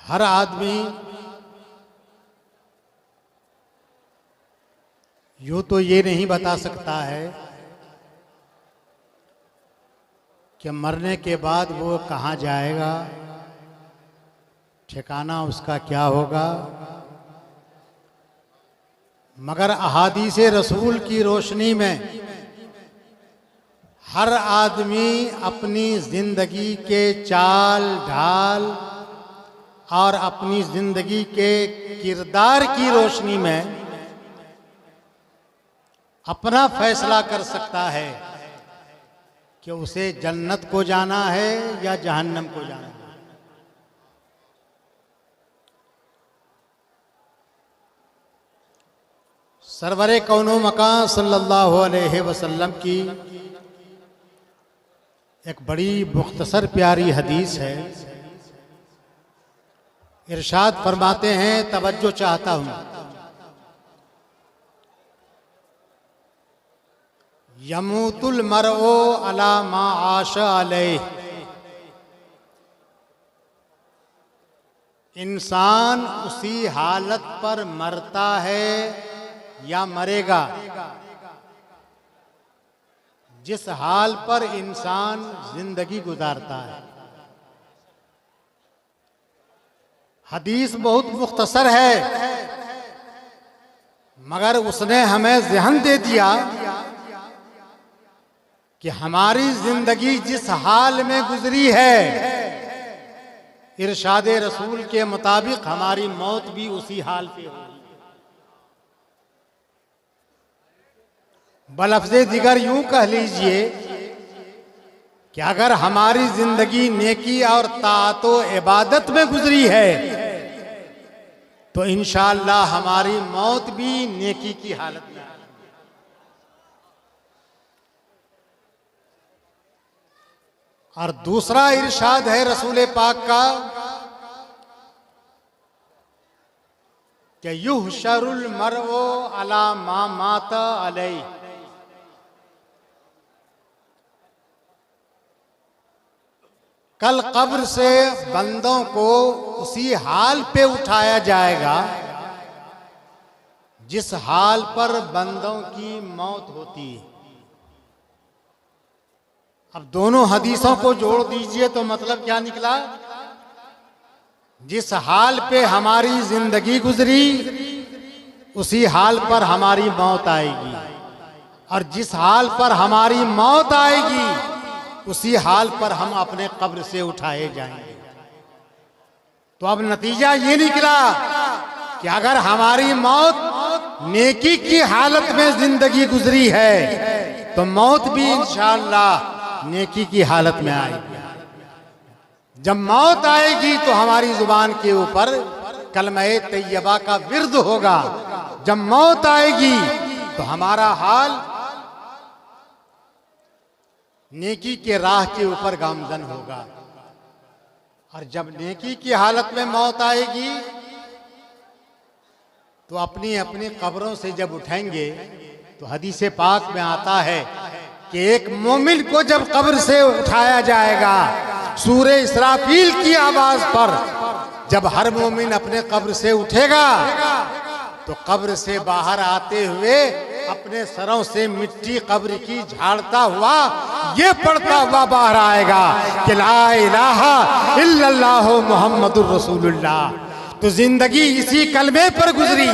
हर आदमी यूं तो ये नहीं बता सकता है कि मरने के बाद वो कहाँ जाएगा, ठिकाना उसका क्या होगा। मगर अहादीसे रसूल की रोशनी में हर आदमी अपनी जिंदगी के चाल ढाल और अपनी जिंदगी के किरदार की रोशनी में अपना फैसला कर सकता है कि उसे जन्नत को जाना है या जहन्नम को जाना है। सरवरे कौनो मकान सल्लल्लाहु अलैहि वसल्लम की एक बड़ी मुख्तसर प्यारी हदीस है। इरशाद फरमाते हैं, तवज्जो चाहता हूं। यमूतुल मरओ अला मा आशा अलैह। इंसान उसी हालत पर मरता है या मरेगा जिस हाल पर इंसान जिंदगी गुजारता है। हदीस बहुत मुख्तसर है, मगर उसने हमें ज़हन दे दिया कि हमारी जिंदगी जिस हाल में गुजरी है, इरशाद रसूल के मुताबिक हमारी मौत भी उसी हाल पे होगी। बलफ्ज़े दिगर यूं कह लीजिए कि अगर हमारी जिंदगी नेकी और ताअतो इबादत में गुजरी है तो इंशाअल्लाह हमारी मौत भी नेकी की हालत में है। और दूसरा इरशाद है रसूल पाक का कि युहशरुल मरओ अला मा माता अलैहि। कल कब्र से बंदों को उसी हाल पे उठाया जाएगा जिस हाल पर बंदों की मौत होती है। अब दोनों हदीसों को जोड़ दीजिए तो मतलब क्या निकला? जिस हाल पे हमारी जिंदगी गुजरी उसी हाल पर हमारी मौत आएगी, और जिस हाल पर हमारी मौत आएगी उसी हाल पर हम अपने कब्र से उठाए जाएंगे। तो अब नतीजा ये निकला कि अगर हमारी मौत नेकी की हालत में जिंदगी गुजरी है तो मौत भी इंशाअल्लाह नेकी की हालत में आएगी। जब मौत आएगी तो हमारी जुबान के ऊपर कलमे तैयबा का विर्द होगा। जब मौत आएगी तो हमारा हाल नेकी के राह के ऊपर गामजन होगा। और जब नेकी की हालत में मौत आएगी तो अपनी अपनी कब्रों से जब उठेंगे तो हदीसे पाक में आता है कि एक मोमिन को जब कब्र से उठाया जाएगा, सूरे इसराफील की आवाज पर जब हर मोमिन अपने कब्र से उठेगा तो कब्र से बाहर आते हुए अपने सरों से मिट्टी कब्र की झाड़ता हुआ ये पढ़ता हुआ बाहर आएगा कि ला इलाहा इल्लल्लाह मुहम्मदुर रसूलुल्लाह। तो जिंदगी इसी कलमे पर गुजरी,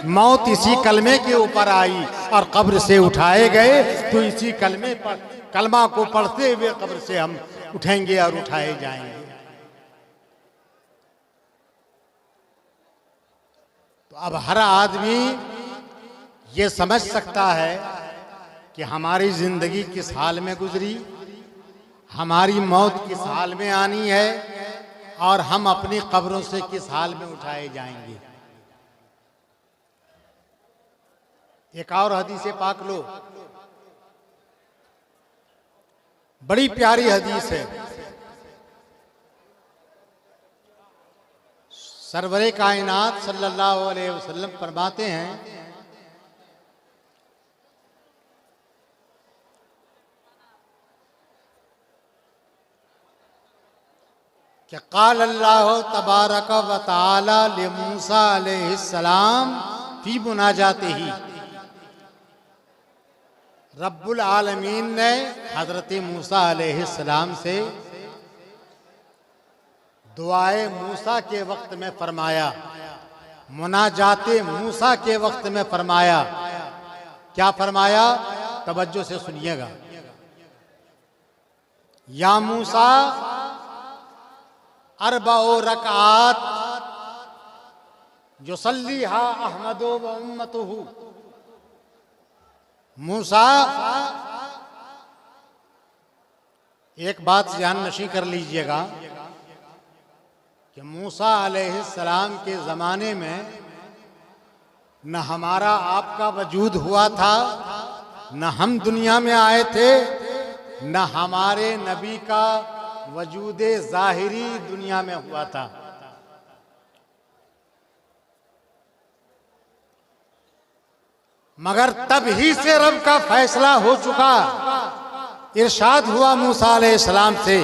मौत इसी कलमे के ऊपर आई और कब्र से उठाए गए तो इसी कलमे पर कलमा को पढ़ते हुए कब्र से हम उठेंगे और उठाए जाएंगे। तो अब हर आदमी ये समझ सकता है कि हमारी जिंदगी किस हाल में गुजरी, हमारी मौत किस हाल में आनी है और हम अपनी कब्रों से किस हाल में उठाए जाएंगे। एक और हदीस पाक लो, बड़ी प्यारी हदीस है। सरवरे कायनात सल्लल्लाहु अलैहि वसल्लम फरमाते हैं कि क़ाल अल्लाह तबारक व तआला ले मूसा अलैहिस्सलाम फी मुनाजातिही, रब्बुल आलमीन ने हजरत मूसा अलैहिस्सलाम से दुआए मूसा के वक्त में फरमाया, मुनाजाते मूसा के वक्त में फरमाया। क्या फरमाया? तवज्जो से सुनिएगा। या मूसा अरबओ रकात युसल्लीहा अहमदो व उम्मतुहु। मूसा, एक बात ध्यान नशी कर लीजिएगा कि मूसा अलैहिस्सलाम के ज़माने में न हमारा आपका वजूद हुआ था, न हम दुनिया में आए थे, न हमारे नबी का वजूदे ज़ाहिरी दुनिया में हुआ था। मगर तब ही से रब का फैसला हो चुका। इरशाद हुआ मूसा अलैहिस्सलाम से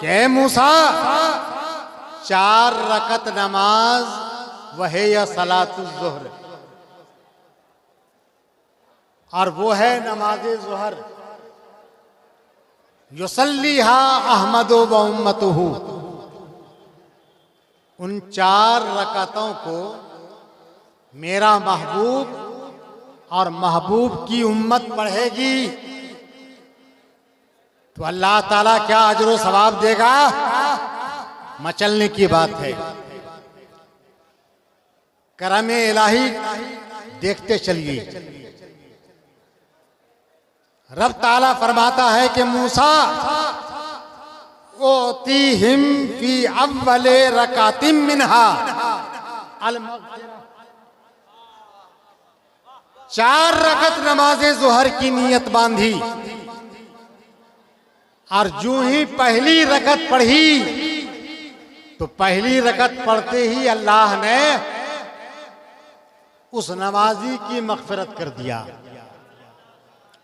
कि ऐ मूसा, 4 रकत नमाज वह या सलातुल ज़ुहर, और वो है नमाज ज़ुहर, युसल्लीहा अहमदो व उम्मतुहु। उन 4 रकातों को मेरा महबूब और महबूब की उम्मत पढ़ेगी तो अल्लाह ताला क्या अजर सवाब देगा? मचलने की बात है। करम इलाही देखते चलिए। रब ताला फरमाता है कि मूसा ओतीहिम फी अव्वले रकातिम मिनहा अल मग़फ़िरा। 4 रकत नमाज़े ज़ुहर की नियत बांधी और जो ही पहली रकत पढ़ी तो पहली रकत पढ़ते ही अल्लाह ने उस नमाजी की मग़फ़िरत कर दिया।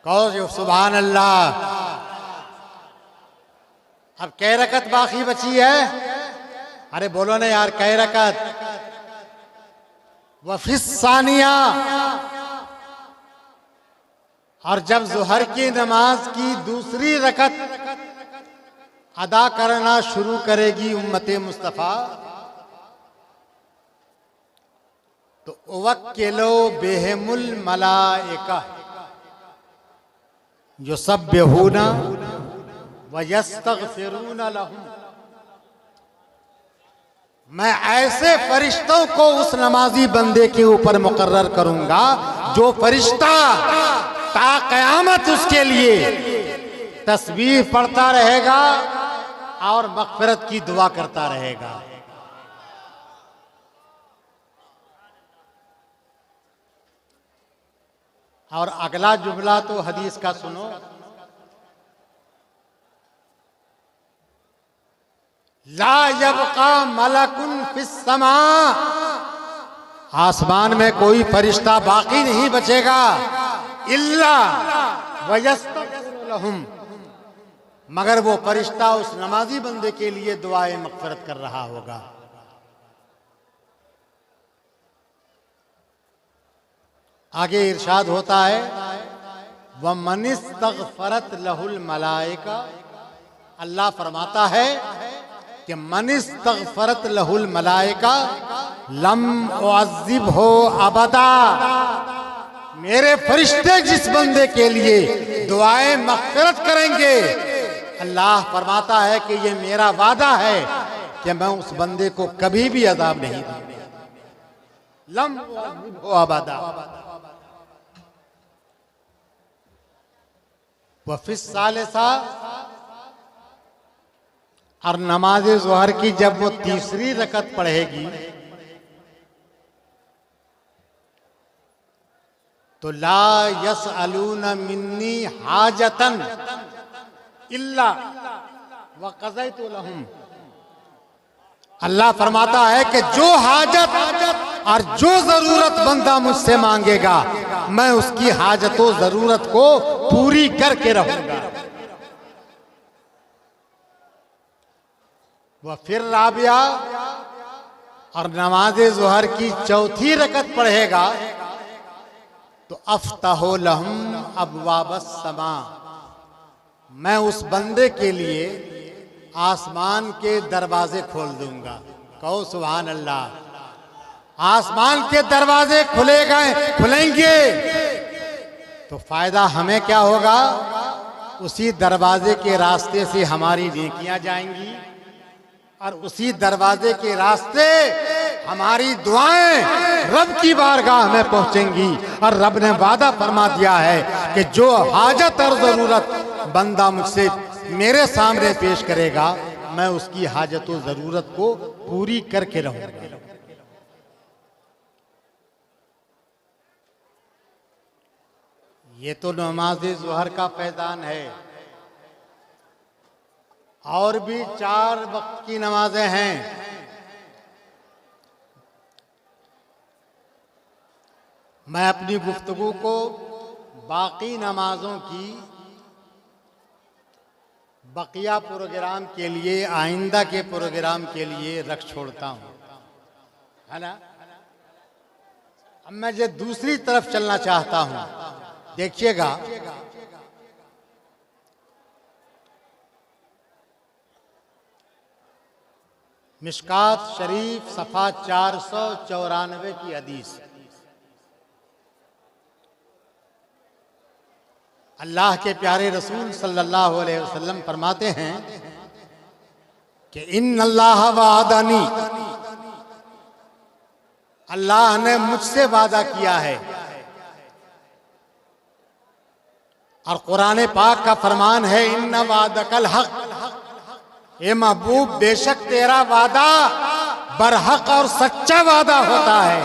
कहो जो सुभान अल्लाह। अब कै रकत बाकी बची है? अरे बोलो ना यार, कै रकत? वफ़िस्सानिया, और जब ज़ुहर की नमाज की दूसरी रकत अदा करना शुरू करेगी उम्मते मुस्तफ़ा, तो उवक्किलो बिहिमुल मलाइका युसब्बिहूना व यस्तग़फिरूना लहुम। मैं ऐसे फरिश्तों को उस नमाजी बंदे के ऊपर मुकर्रर करूंगा जो फरिश्ता ता क़यामत उसके लिए तस्बीह पढ़ता रहेगा और मग़फ़िरत की दुआ करता रहेगा। और अगला जुमला तो हदीस का सुनो। ला यबका मलकुन फिस समा, आसमान में कोई फरिश्ता बाकी नहीं बचेगा, इल्ला वयस्तग़फिरु लहुम, मगर वो फरिश्ता उस नमाजी बंदे के लिए दुआए मग़फ़िरत कर रहा होगा। आगे इरशाद होता है व मनिस्तग़फ़रत लहुल मलाइका। अल्लाह फरमाता है कि मनिस्तग़फ़रत लहुल मलाइका लम उअज़्ज़िबहु अबदा। मेरे फरिश्ते जिस बंदे के लिए दुआए मग़फ़िरत करेंगे, अल्लाह फरमाता है कि ये मेरा वादा है कि मैं उस बंदे को कभी भी अज़ाब नहीं दूंगा। लम उअज़्ज़िबहु अबदा। वफ़िस सालिसा, और नमाज ज़ुहर की जब वो तीसरी रकत पढ़ेगी तो ला यसअलूना मिन्नी हाजतन इल्ला व क़ज़ैतु लहुम। अल्लाह फरमाता है कि जो हाजत और जो जरूरत बंदा मुझसे मांगेगा, मैं उसकी हाजत व जरूरत को पूरी करके रहूंगा। वह फिर राबिया और नमाज ज़ोहर की चौथी रकत पढ़ेगा तो अफ्ताहो लहुम अबवाबस समा, मैं उस बंदे के लिए आसमान के दरवाजे खोल दूंगा। कहो सुभान अल्लाह। आसमान के दरवाजे खुलेंगे तो फायदा हमें क्या होगा? उसी दरवाजे के रास्ते से हमारी नेकियां जाएंगी और उसी दरवाजे के रास्ते हमारी दुआएं रब की बारगाह में पहुंचेंगी। और रब ने वादा फरमा दिया है कि जो हाजत और जरूरत बंदा मुझसे मेरे सामने पेश करेगा, मैं उसकी हाजत और जरूरत को पूरी करके रहूंगा। ये तो नमाज ज़ोहर का फैज़ान है। और भी 4 वक्त की नमाजें हैं। मैं अपनी गुफ्तगू को बाकी नमाजों की बकिया प्रोग्राम के लिए, आइंदा के प्रोग्राम के लिए रख छोड़ता हूं, है ना। अब मैं जो दूसरी तरफ चलना चाहता हूं, देखिएगा। मिशकात शरीफ सफ़ा 494 की हदीस। अल्लाह के प्यारे रसूल सल्लल्लाहु अलैहि वसल्लम फरमाते हैं कि इन्नल्लाह वादानी, अल्लाह ने मुझसे वादा किया है। और कुरान पाक का फरमान है इन्ना वादकल हक, ए महबूब बेशक तेरा वादा बरहक और सच्चा वादा होता है।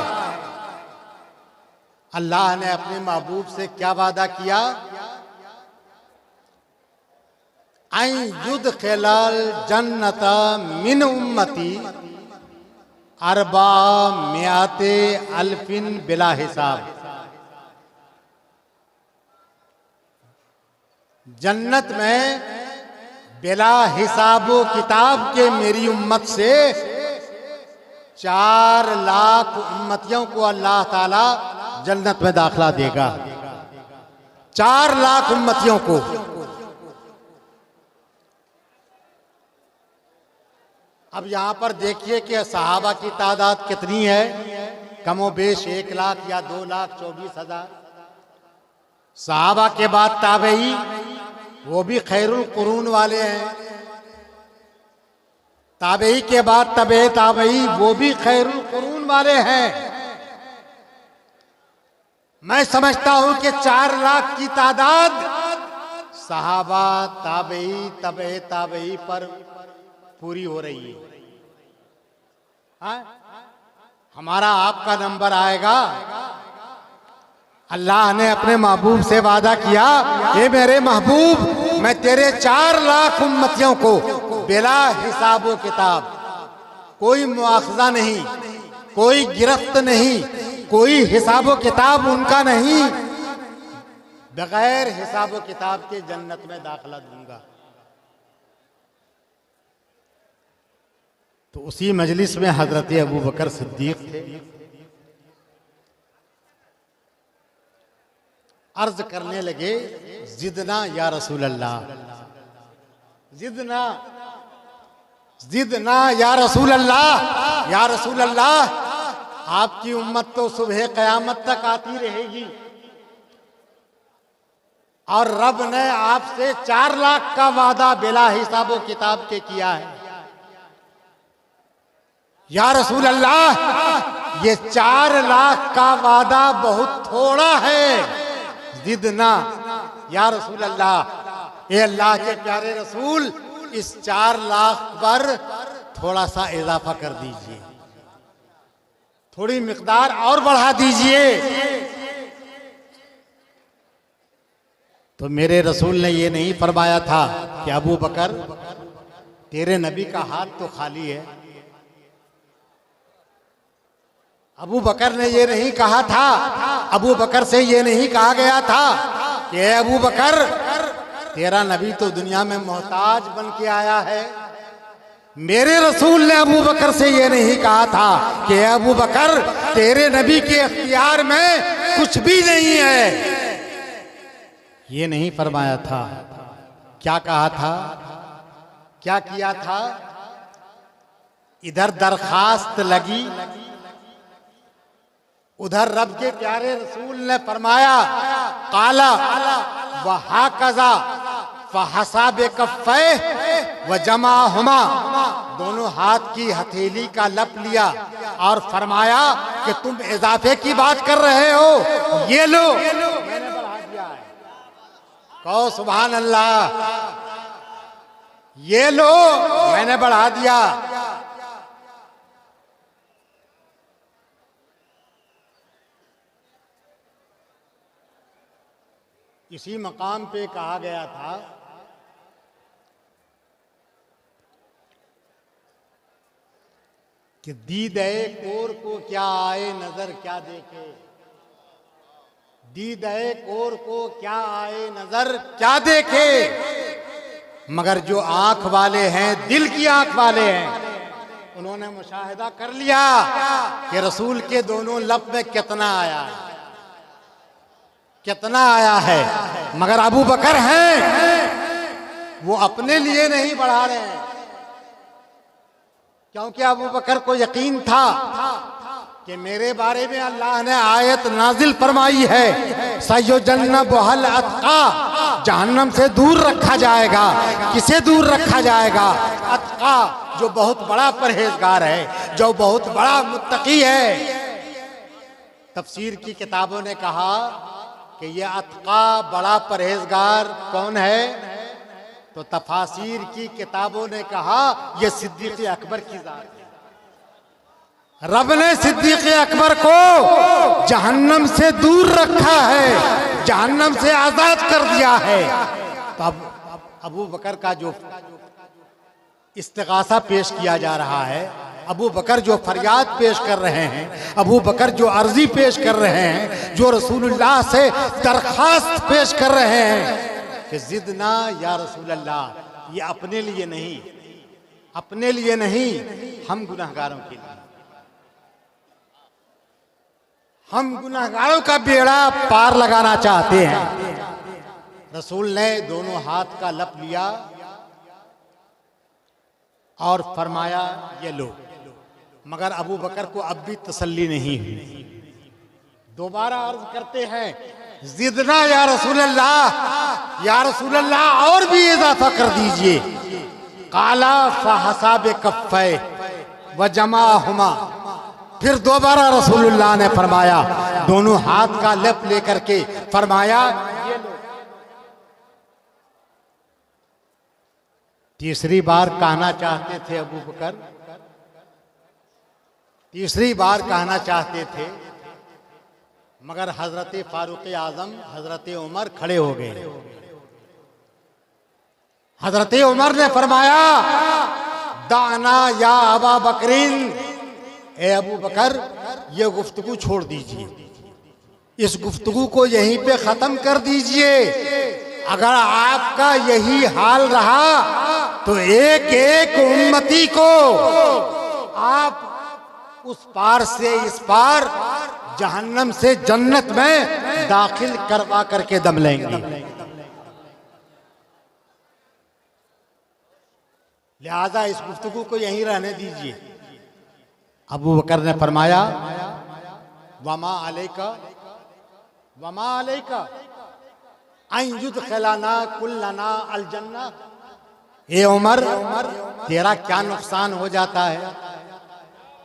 अल्लाह ने अपने महबूब से क्या वादा किया? आई युदखिलल जन्नत मिन उम्मती अरबा मियाते अल्फिन बिला हिसाब, जन्नत में बिला हिसाबो किताब के मेरी उम्मत से 4 लाख उम्मतियों को अल्लाह ताला जन्नत में दाखिला देगा। 4 लाख उम्मतियों को। अब यहां पर देखिए कि सहाबा की तादाद कितनी है। कमो बेश 1 लाख या 2,24,000। सहाबा के बाद ताबई, वो भी खैरुल कुरून वाले हैं। ताबई के बाद तबे ताबई, वो भी खैरुल कुरून वाले हैं। मैं समझता हूं कि 4 लाख की तादाद सहाबा, ताबई, तबे ताबई पर पूरी हो रही है। हाँ? हमारा आपका नंबर आएगा। अल्लाह ने अपने महबूब से वादा किया, ये मेरे महबूब मैं तेरे 4 लाख उम्मतियों को बिला हिसाबो किताब, कोई मुआखजा नहीं, कोई गिरफ्त नहीं, कोई हिसाबो किताब उनका नहीं, बगैर हिसाबो किताब के जन्नत में दाखिला दूंगा। तो उसी मजलिस में हजरत अबू बकर सिद्दीक थे। अर्ज करने लगे, जिदना या रसूल अल्लाह, जिदना जिदना या रसूल अल्लाह, या रसूल अल्लाह आपकी उम्मत तो सुबह कयामत तक आती रहेगी और रब ने आपसे 4 लाख का वादा बिला हिसाबो किताब के किया है। या रसूल अल्लाह ये 4 लाख का वादा बहुत थोड़ा है। जिदना या रसूल अल्लाह, ये अल्लाह के प्यारे रसूल इस 4 लाख पर थोड़ा सा इजाफा कर दीजिए, थोड़ी मिकदार और बढ़ा दीजिए। तो मेरे रसूल ने ये नहीं फरमाया था कि अबू बकर तेरे नबी का हाथ तो खाली है। अबू बकर ने ये नहीं कहा था, अबू बकर से ये नहीं कहा गया था कि अबू बकर तेरा नबी तो दुनिया में मोहताज बन के आया है, मेरे रसूल ने अबू बकर से ये नहीं कहा था कि अबू बकर तेरे नबी के इख्तियार में कुछ भी नहीं है, ये नहीं फरमाया था। क्या कहा था, क्या किया था? इधर दरखास्त लगी, उधर रब के प्यारे रसूल ने फरमाया काला वहा कजा फहसाब कफ़े व जमा हुमा, दोनों हाथ की हथेली का लप लिया और फरमाया कि तुम इजाफे की बात कर रहे हो, ये लो मैंने बढ़ा दिया है। कहो सुभान अल्लाह, ये लो मैंने बढ़ा दिया। इसी मकाम पे कहा गया था कि दीदे कोर को क्या आए नजर क्या देखे, दीदे कोर को क्या आए नजर क्या देखे, मगर जो आंख वाले हैं, दिल की आंख वाले हैं, उन्होंने मुशाहिदा कर लिया कि रसूल के दोनों लब में कितना आया है, कितना आया है। मगर अबू बकर हैं वो अपने लिए नहीं बढ़ा रहे हैं, क्योंकि अबू बकर को यकीन था कि मेरे बारे में अल्लाह ने आयत नाजिल फरमाई है सय्युजन्नबुहल अत्का, जहन्नम से दूर रखा जाएगा। किसे दूर रखा जाएगा? अत्का, जो बहुत बड़ा परहेजगार है, जो बहुत बड़ा मुत्तकी है। तफसीर की किताबों ने कहा कि ये अत्का बड़ा परहेजगार कौन है, तो तफासिर की किताबों ने कहा ये सिद्दीक़ अकबर की जात है। रब ने सिद्दीक़ अकबर को जहन्नम से दूर रखा है, जहन्नम से आजाद कर दिया है। तो अब अबू बकर का जो इस्तिग़ासा पेश किया जा रहा है, अबू बकर जो फरियाद पेश कर रहे हैं, अबू बकर जो अर्जी पेश कर रहे हैं, जो रसूलुल्लाह से दरखास्त पेश कर रहे हैं कि जिदना या रसूलल्लाह, ये अपने लिए नहीं, अपने लिए नहीं, हम गुनहगारों के लिए, हम गुनहगारों का बेड़ा पार लगाना चाहते हैं। रसूल ने दोनों हाथ का लप लिया और फरमाया ये लो, मगर अबू बकर को अब भी तसल्ली नहीं हुई। दोबारा अर्ज करते हैं जिदना या रसूलल्लाह, या रसूलल्लाह और भी इजाफा कर दीजिए। काला फहसाब कफ़े व जमा हुमा, फिर दोबारा रसूलुल्लाह ने फरमाया, दोनों हाथ का लप लेकर के फरमाया ये लो। तीसरी बार कहना चाहते थे अबू बकर, तीसरी बार कहना चाहते थे, मगर हजरत फारूक आजम हजरत उमर खड़े हो गए। हजरत उमर ने फरमाया दाना या अबा बकरीन, ए अबू बकर ये गुफ्तगू छोड़ दीजिए, इस गुफ्तगू को यहीं पे खत्म कर दीजिए। अगर आपका यही हाल रहा तो एक एक उम्मती को आप उस पार से इस पार, जहन्नम से जन्नत में दाखिल करवा करके दम लेंगे। लिहाजा इस गुफ्तगू को यहीं रहने दीजिए। अबू बकर ने फरमाया वमा अलैका, वमा अलैका अन युदखिलना कुल्लना अल जन्नह, ए उमर तेरा क्या नुकसान हो जाता है,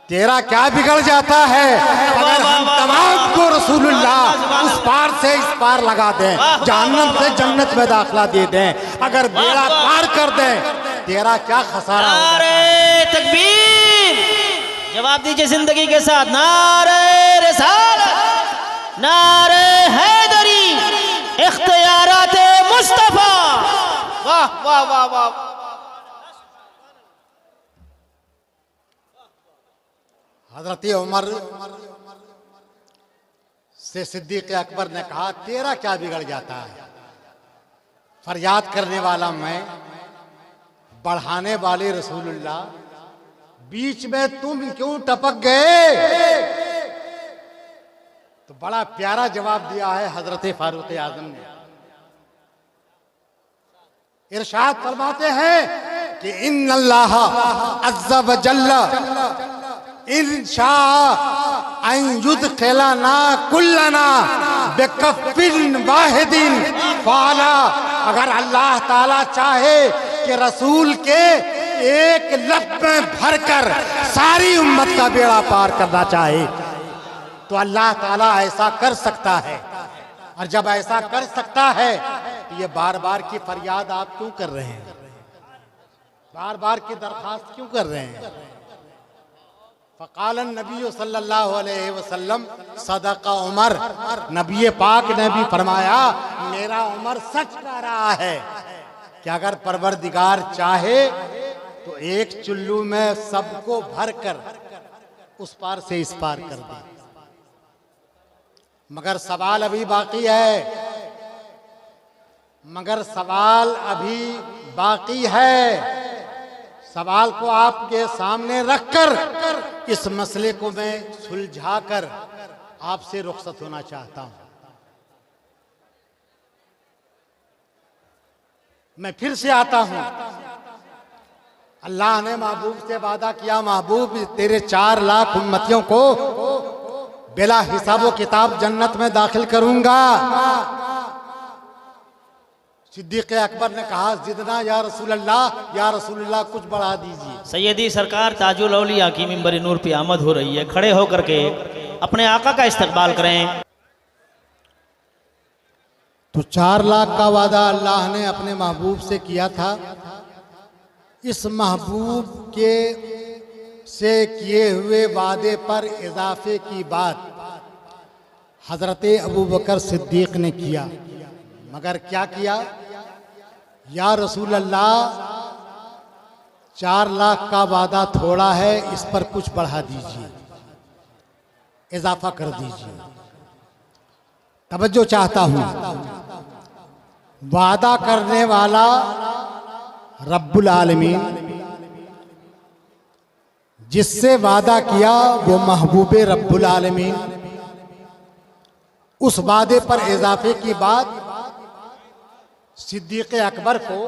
तेरा क्या बिगड़ जाता है अगर हम तमाम को रसूलुल्लाह उस पार से इस पार लगा दें, जहन्नम से जन्नत में दाखिला दे दें, अगर बेड़ा पार कर दें, तेरा क्या खसारा होगा? नारे तकबीर, जवाब दीजिए जिंदगी के साथ, नारे रिसालत, नारे हैदरी, इख्तियाराते मुस्तफा। वाह वाह वाह वाह। हजरत उमर से सिद्दीक़ अकबर ने कहा तेरा क्या बिगड़ जाता है, फरियाद करने वाला मैं, बढ़ाने वाले रसूलुल्लाह, बीच में तुम क्यों टपक गए? तो बड़ा प्यारा जवाब दिया है हजरत फारूक आजम ने। इरशाद फरमाते हैं कि इन्नल्लाह अज़्ज़ा व जल्ला इंशाअ अन युदखिलना कुल्लना बिकफ्फिन वाहिदिन फाला। अगर अल्लाह ताला चाहे कि रसूल के एक लफ्ज़ में भरकर सारी उम्मत का बेड़ा पार करना चाहे तो अल्लाह ताला ऐसा कर सकता है। और जब ऐसा कर सकता है तो ये बार बार की फरियाद आप क्यों कर रहे हैं? बार बार की दरखास्त क्यों कर रहे हैं? फ़क़ालन नबी सल्लल्लाहु अलैहि वसल्लम सदका उमर। नबी पाक ने भी फरमाया मेरा उमर सच कह रहा है कि अगर परवरदिगार चाहे तो एक चुल्लू में सबको भरकर उस पार से इस पार कर दे। मगर सवाल अभी बाकी है, मगर सवाल अभी बाकी है। सवाल को आपके सामने रखकर इस मसले को मैं सुलझाकर आपसे रुखसत होना चाहता हूं। मैं फिर से आता हूं। अल्लाह ने महबूब से वादा किया, महबूब तेरे 4 लाख उम्मतियों को बिला हिसाब व किताब जन्नत में दाखिल करूंगा। सिद्दीक़ अकबर ने कहा जिदना या रसूल अल्लाह कुछ बढ़ा दीजिए। सैयदी सरकार ताजुल औलिया की मिंबर नूर पे आमद हो रही है। खड़े होकर के अपने आका का इस्तकबाल करें। तो 4 लाख का वादा अल्लाह ने अपने महबूब से किया था। इस महबूब के से किए हुए वादे पर इजाफे की बात हजरत अबू बकर सिद्दीक ने किया। मगर क्या किया? या रसूल अल्लाह 4 लाख का वादा थोड़ा है, इस पर कुछ बढ़ा दीजिए, इजाफा कर दीजिए। तवज्जो चाहता हूं। वादा करने वाला रब्बुल आलमीन, जिससे वादा किया वो महबूबे रब्बुल आलमीन, उस वादे पर इजाफे की बात सिद्दीक़ अकबर को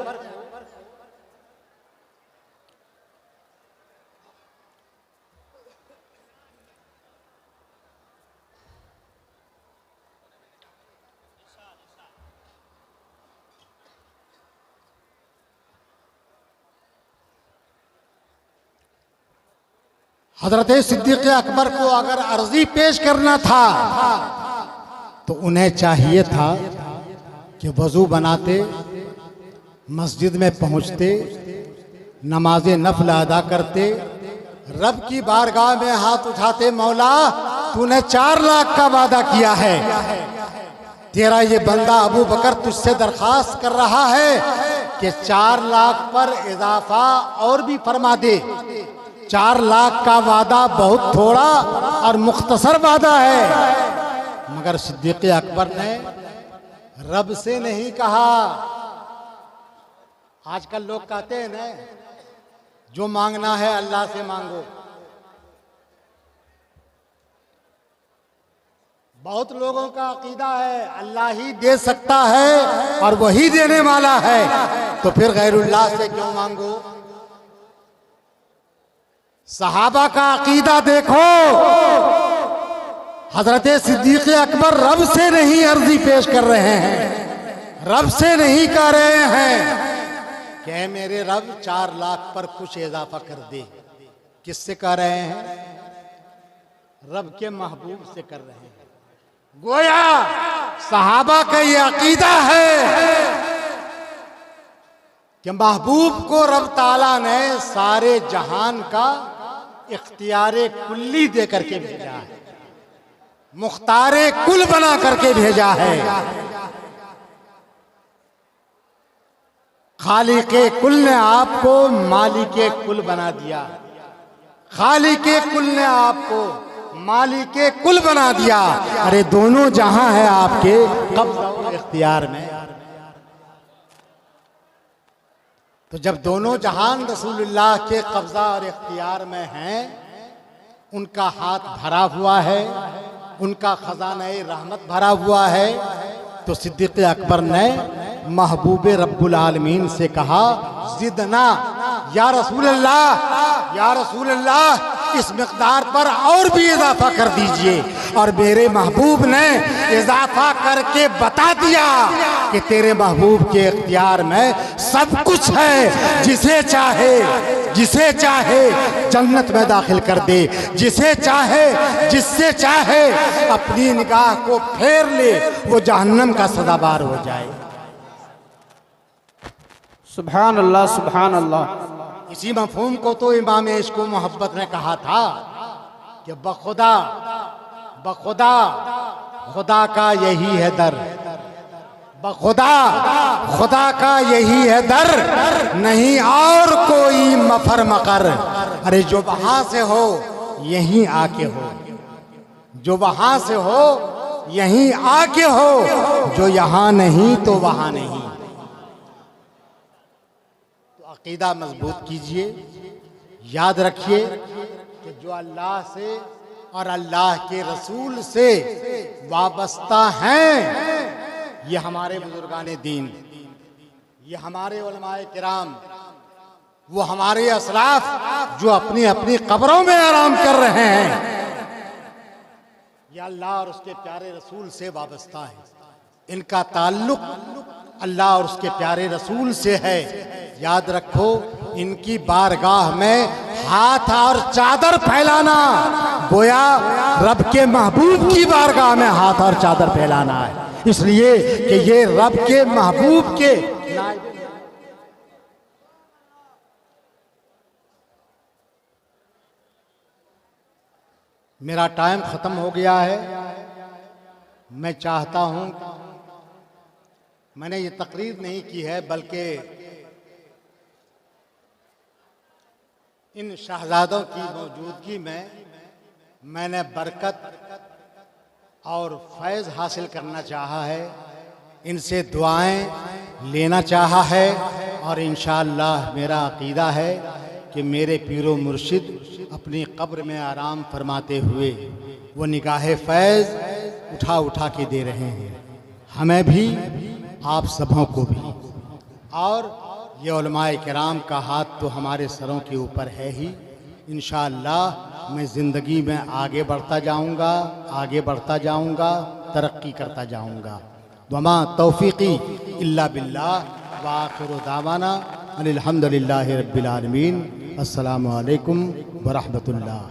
हजरत सिद्दीक़ अकबर को अगर अर्जी पेश करना था तो उन्हें चाहिए था कि वज़ू बनाते, मस्जिद में पहुंचते, नमाज नफल अदा करते, रब की बारगाह में हाथ उठाते, मौला तूने 4 लाख का वादा किया है, तेरा ये बंदा अबू बकर तुझसे दरखास्त कर रहा है कि 4 लाख पर इजाफा और भी फरमा दे। 4 लाख का वादा बहुत थोड़ा और मुख्तसर वादा है। मगर सिद्दीक़ अकबर ने रब से नहीं कहा। आजकल लोग कहते हैं ना, जो मांगना है अल्लाह से मांगो। बहुत लोगों का अकीदा है अल्लाह ही दे सकता है और वही देने वाला है, तो फिर गैरुल्लाह से क्यों मांगो? सहाबा का अकीदा देखो। हजरत सिद्दीक़ अकबर रब से नहीं अर्जी पेश कर रहे हैं, रब से नहीं कह रहे हैं कि मेरे रब 4 लाख पर कुछ इजाफा कर दे। किससे कह रहे हैं? रब के महबूब से कर रहे हैं। गोया सहाबा का ये अकीदा है कि महबूब को रब ताला ने सारे जहान का इख्तियारे कुल्ली दे करके भेजा है, मुख्तारे कुल बना करके भेजा है। खालिके कुल ने आपको मालिके कुल बना दिया, खालिके कुल ने आपको मालिके कुल बना दिया। अरे दोनों जहां है आपके कब्ज़ और इख्तियार में। तो जब दोनों जहान रसूलुल्लाह के कब्जा और इख्तियार में हैं, उनका हाथ भरा हुआ है, उनका खजाना रहमत भरा हुआ है, तो सिद्दीक़ अकबर ने महबूब रब्बुल आलमीन से कहा, जिदना या रसूलल्लाह, या रसूलल्लाह, इस मिक़दार पर और भी इजाफा कर दीजिए। और मेरे महबूब ने इजाफा करके बता दिया कि तेरे महबूब के इख्तियार में सब कुछ है, जिसे चाहे जन्नत में दाखिल कर दे, जिससे चाहे अपनी निगाह को फेर ले, वो जहन्नम का सदाबार हो जाए। सुभान अल्लाह, सुभान अल्लाह। इसी मफहूम को तो इमाम इश्क व मोहब्बत ने कहा था कि बखुदा खुदा का यही है दर, बखुदा खुदा का यही है दर, नहीं और कोई मफर मकर। अरे जो वहां से हो यहीं आके हो, जो वहां से हो यहीं आके हो, जो यहां नहीं तो वहां नहीं। तो अकीदा मजबूत कीजिए, याद रखिए कि जो अल्लाह से और अल्लाह के रसूल से वाबस्ता हैं, ये हमारे बुजुर्गाने दीन, ये हमारे उलमाए किराम, वो हमारे असलाफ जो अपनी अपनी कब्रों में आराम कर रहे हैं, ये अल्लाह और उसके प्यारे रसूल से वाबस्ता है। इनका ताल्लुक अल्लाह और उसके प्यारे रसूल से है। याद रखो, इनकी बारगाह में हाथ और चादर फैलाना गोया रब के महबूब की बारगाह में हाथ और चादर फैलाना है, इसलिए कि ये रब के महबूब के मेरा टाइम खत्म हो गया है। मैं चाहता हूं, मैंने ये तकरीर नहीं की है, बल्कि इन शहजादों की मौजूदगी में मैंने बरकत और फैज़ हासिल करना चाहा है, इनसे दुआएं लेना चाहा है, और इंशाअल्लाह मेरा अकीदा है कि मेरे पीरो मुर्शिद अपनी कब्र में आराम फरमाते हुए वो निगाह फैज़ उठा उठा के दे रहे हैं, हमें भी आप सबों को भी। और ये उलमाए किराम का हाथ तो हमारे सरों के ऊपर है ही। इंशाअल्लाह मैं ज़िंदगी में आगे बढ़ता जाऊँगा, तरक्की करता जाऊँगा। वमा तौफ़ीक़ी इल्ला बिल्लाह व आखिरु दावाना अनिल हम्दुलिल्लाहि रब्बिल आलमीन। अस्सलामु अलैकुम व रहमतुल्लाह।